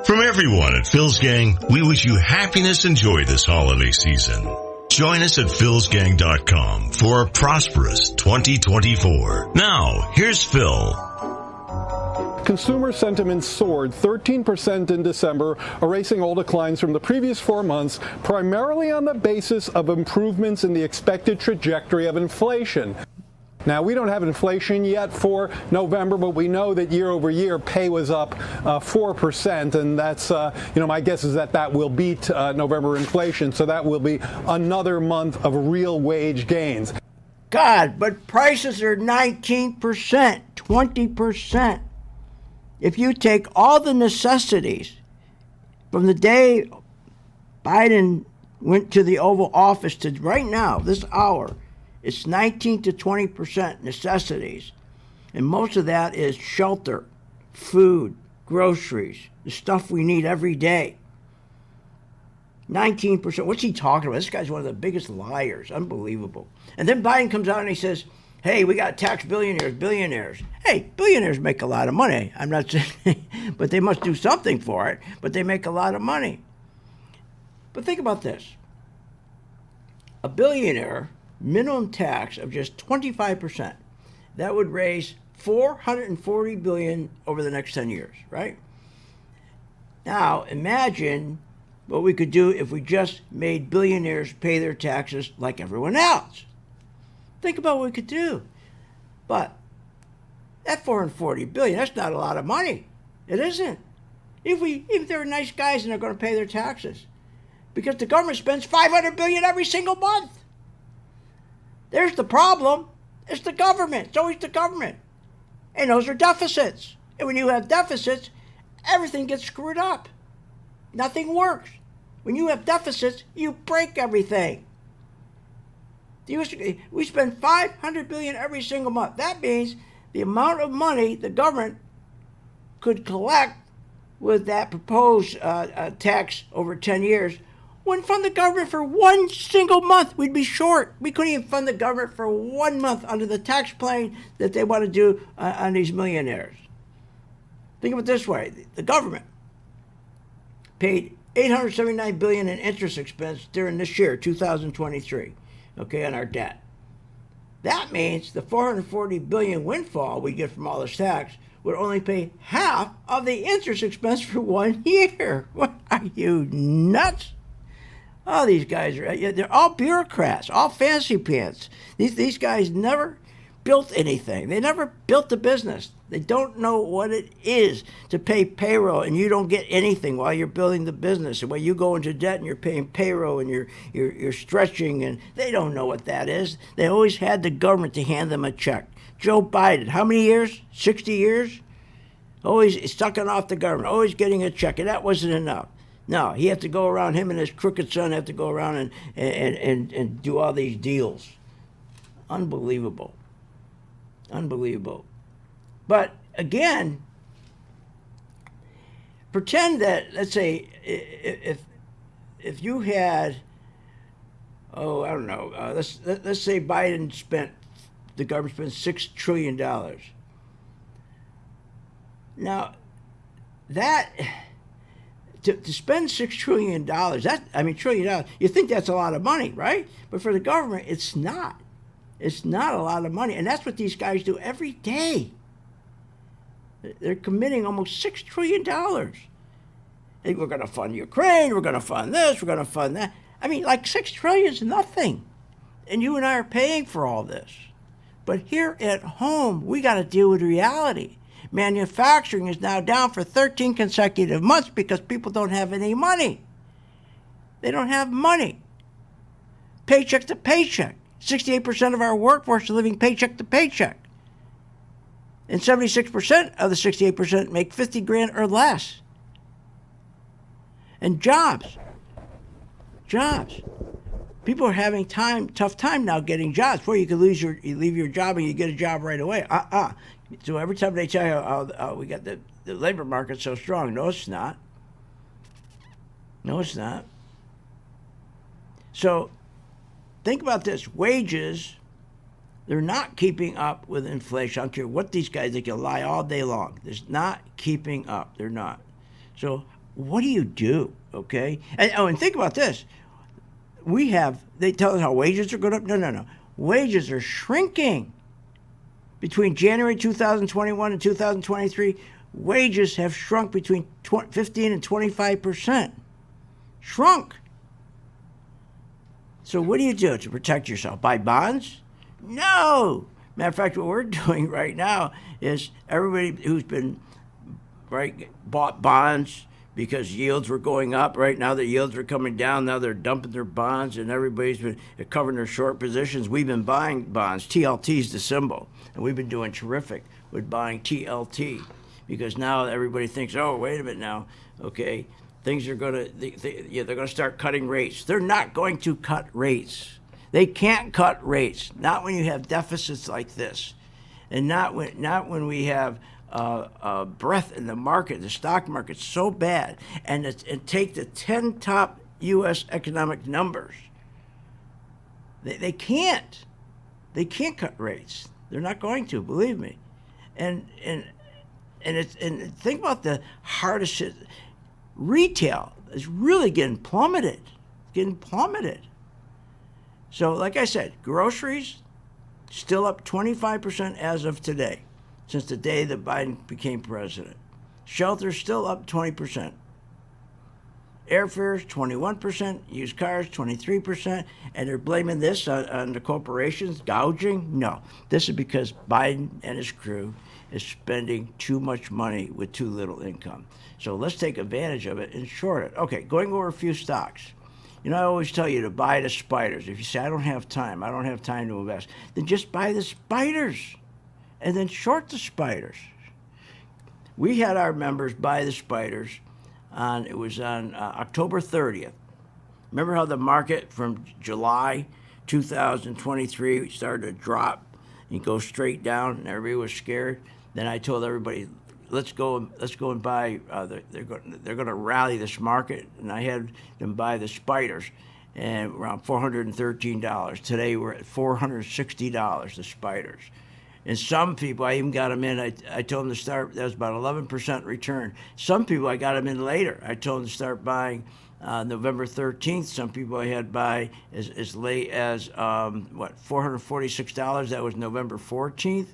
From everyone at Phil's Gang, we wish you happiness and joy this holiday season. Join us at philsgang.com for a prosperous 2024. Now, here's Phil. Consumer sentiment soared 13% in December, erasing all declines from the previous 4 months, primarily on the basis of improvements in the expected trajectory of inflation. Now, we don't have inflation yet for November, but we know that year over year pay was up 4%, and that's, my guess is that will beat November inflation, so that will be another month of real wage gains. God, but prices are 19%, 20%. If you take all the necessities from the day Biden went to the Oval Office to right now, this hour, it's 19 to 20% necessities. And most of that is shelter, food, groceries, the stuff we need every day. 19%. What's he talking about? This guy's one of the biggest liars. Unbelievable. And then Biden comes out and he says, hey, we got to tax billionaires. Hey, billionaires make a lot of money. I'm not saying, but they must do something for it. But they make a lot of money. But think about this. A billionaire minimum tax of just 25%. That would raise $440 billion over the next 10 years, right? Now, imagine what we could do if we just made billionaires pay their taxes like everyone else. Think about what we could do. But that $440 billion, that's not a lot of money. It isn't. Even if they're nice guys and they're going to pay their taxes. Because the government spends $500 billion every single month. There's the problem. It's the government. It's always the government. And those are deficits. And when you have deficits, everything gets screwed up. Nothing works. When you have deficits, you break everything. We spend $500 billion every single month. That means the amount of money the government could collect with that proposed tax over 10 years wouldn't fund the government for one single month. We'd be short. We couldn't even fund the government for 1 month under the tax plan that they want to do on these millionaires. Think of it this way. The government paid $879 billion in interest expense during this year, 2023, okay, on our debt. That means the $440 billion windfall we get from all this tax would only pay half of the interest expense for 1 year. What, are you nuts? Oh, these guys they're all bureaucrats, all fancy pants. These guys never built anything. They never built a business. They don't know what it is to pay payroll, and you don't get anything while you're building the business. And when you go into debt and you're paying payroll and you're stretching, and they don't know what that is. They always had the government to hand them a check. Joe Biden, how many years? 60 years? Always sucking off the government, always getting a check, and that wasn't enough. No, he had to go around, him and his crooked son have to go around and do all these deals. Unbelievable. Unbelievable. But again, pretend that, let's say, if you had, I don't know, let's say the government spent $6 trillion. Now, that, to spend $6 trillion, $1 trillion, you think that's a lot of money, right? But for the government, it's not. It's not a lot of money. And that's what these guys do every day. They're committing almost $6 trillion. We're going to fund Ukraine, we're going to fund this, we're going to fund that. I mean, like $6 trillion is nothing. And you and I are paying for all this. But here at home, we got to deal with reality. Manufacturing is now down for 13 consecutive months because people don't have any money. They don't have money. Paycheck to paycheck. 68% of our workforce are living paycheck to paycheck. And 76% of the 68% make 50 grand or less. And jobs. People are having tough time now getting jobs. Before you could leave your job and you get a job right away. So every time they tell you, we got the labor market so strong. No, it's not. No, it's not. So think about this. Wages, they're not keeping up with inflation. I don't care what these guys, they can lie all day long. They're not keeping up. They're not. So what do you do, okay? And think about this. They tell us how wages are going up. No. Wages are shrinking. Between January 2021 and 2023, wages have shrunk between 15 and 25%. Shrunk. So what do you do to protect yourself? Buy bonds? No. Matter of fact, what we're doing right now is everybody who's been bought bonds because yields were going up. Right now the yields are coming down. Now they're dumping their bonds, and everybody's been covering their short positions. We've been buying bonds. TLT is the symbol, and we've been doing terrific with buying TLT because now everybody thinks, oh, wait a minute now, okay, things are going to, they're going to start cutting rates. They're not going to cut rates. They can't cut rates, not when you have deficits like this, and not when we have breadth in the market. The stock market's so bad, and take the 10 top U.S. economic numbers. They can't cut rates. They're not going to, believe me. And think about the hardest shit. Retail is really getting plummeted. So, like I said, groceries still up 25% as of today, since the day that Biden became president. Shelters still up 20%. Airfares 21%, used cars 23%, and they're blaming this on the corporations gouging. No, this is because Biden and his crew is spending too much money with too little income. So let's take advantage of it and short it. Okay, going over a few stocks. I always tell you to buy the spiders. If you say, I don't have time to invest, then just buy the spiders and then short the spiders. We had our members buy the spiders on October 30th. Remember how the market from July 2023 started to drop and go straight down and everybody was scared? Then I told everybody, let's go and buy. They're going to rally this market, and I had them buy the spiders, and around $413. Today we're at $460. The spiders, and some people I even got them in. I told them to start. That was about 11% return. Some people I got them in later. I told them to start buying November 13th. Some people I had buy as late as $446. That was November 14th,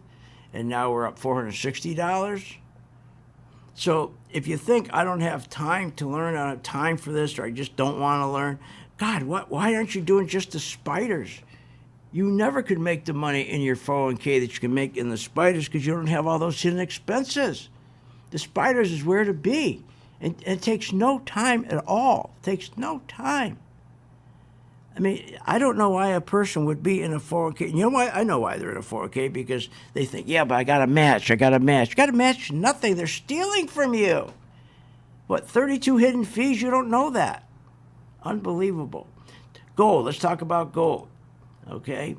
and now we're up $460. So if you think I don't have time to learn, I don't have time for this, or I just don't want to learn, God, why aren't you doing just the spiders? You never could make the money in your 401k that you can make in the spiders because you don't have all those hidden expenses. The spiders is where to be. And it takes no time at all. It takes no time. I mean, I don't know why a person would be in a 401k. You know why? I know why they're in a 401k, because they think, yeah, but I got to match. You got to match nothing. They're stealing from you. What, 32 hidden fees? You don't know that. Unbelievable. Gold. Let's talk about gold. Okay?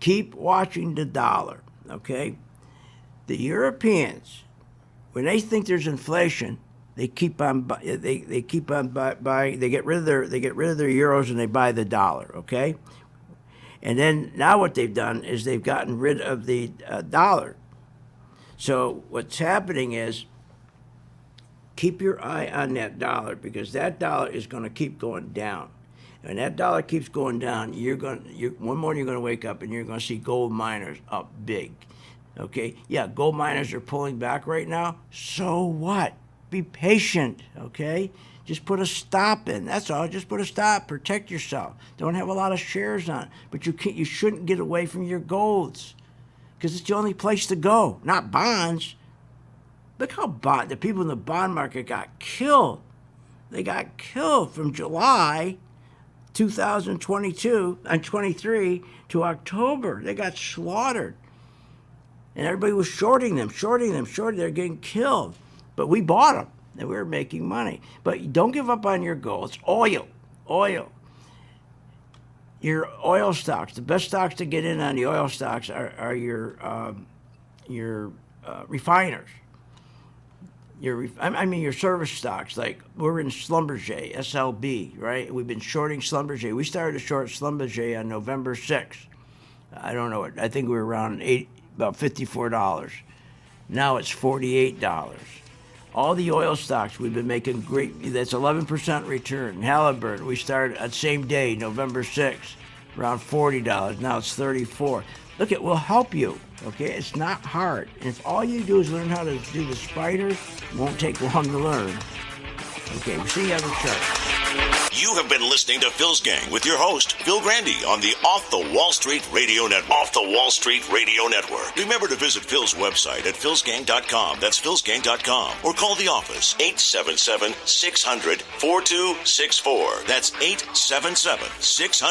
Keep watching the dollar. Okay? The Europeans, when they think there's inflation, they keep on buying. They get rid of their euros and they buy the dollar. Okay, and then now what they've done is they've gotten rid of the dollar. So what's happening is keep your eye on that dollar, because that dollar is going to keep going down. And that dollar keeps going down. One morning you're going to wake up and you're going to see gold miners up big. Okay, yeah, gold miners are pulling back right now. So what? Be patient, okay? Just put a stop in. That's all. Just put a stop. Protect yourself. Don't have a lot of shares on. But you shouldn't get away from your golds, because it's the only place to go, not bonds. Look how the people in the bond market got killed. They got killed from July 2022 and 23 to October. They got slaughtered. And everybody was shorting them. They're getting killed. But we bought them, and we were making money. But don't give up on your goal. It's oil. Your oil stocks. The best stocks to get in on the oil stocks are your refiners. Your service stocks. Like we're in Schlumberger, SLB, right? We've been shorting Schlumberger. We started to short Schlumberger on November 6th. I don't know. I think we were around about $54. Now it's $48. All the oil stocks we've been making great. That's 11% return. Halliburton, we started on the same day, November 6th, around $40. Now it's $34. Look, it will help you. Okay, it's not hard. And if all you do is learn how to do the spiders, it won't take long to learn. Okay, we'll see you on the chart. You have been listening to Phil's Gang with your host, Phil Grande, on the Off the Wall Street Radio Network. Remember to visit Phil's website at philsgang.com. That's philsgang.com. Or call the office, 877-600-4264. That's 877-600.